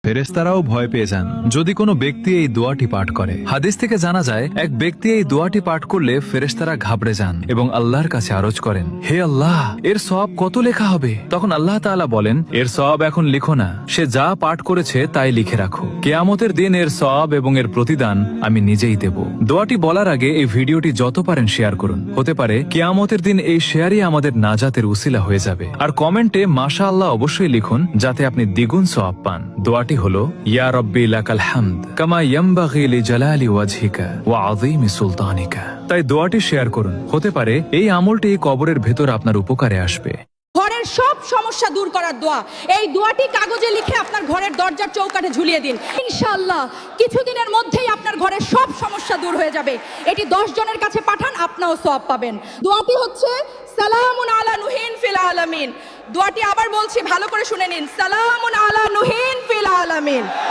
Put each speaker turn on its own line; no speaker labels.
ফেরেশতারাও ভয় পেয়ে যান যদি কোনো ব্যক্তি এই দোয়াটি পাঠ করে। হাদিস থেকে জানা যায় এক ব্যক্তি এই দোয়াটি পাঠ করলে ফেরেশতারা ঘাবড়ে যান এবং আল্লাহর কাছে আরজ করেন, হে আল্লাহ, এর সওয়াব কত লেখা হবে? তখন আল্লাহ তাআলা বলেন, এর সওয়াব এখন লিখো না, সে যা পাঠ করেছে তাই লিখে রাখো। কিয়ামতের দিন এর সওয়াব এবং এর প্রতিদান আমি নিজেই দেব। দোয়াটি বলার আগে এই ভিডিওটি যত পারেন শেয়ার করুন। হতে পারে কিয়ামতের দিন এই শেয়ারই আমাদের নাজাতের উসিলা হয়ে যাবে। আর কমেন্টে মাশাআল্লাহ অবশ্যই লিখুন যাতে আপনি দ্বিগুণ সওয়াব পান। দোয়াটি হলো, ইয়া রব্বি লাকাল হামদ কামা ইয়ানবাগি লিজালালি ওয়াজহিকা ওয়া আযীমি সুলতানিকা। তাই দোয়াটি শেয়ার করুন। হতে পারে এই আমলটি কবরের ভেতর আপনার উপকারে আসবে।
ঘরের সব সমস্যা দূর করার দোয়া। এই দোয়াটি কাগজে লিখে আপনার ঘরের দরজার চৌকাঠে ঝুলিয়ে দিন। ইনশাআল্লাহ কিছুদিনের মধ্যেই আপনার ঘরের সব সমস্যা দূর হয়ে যাবে। এটি 10 জনের কাছে পাঠান, আপনিও সওয়াব পাবেন। দোয়াটি হচ্ছে সালামুন আলা নুহিন ফিল আলামিন। দোয়াটি আবার বলছি, ভালো করে শুনে নিন। সালামুন আলা নুহিন ফিল আলামিন।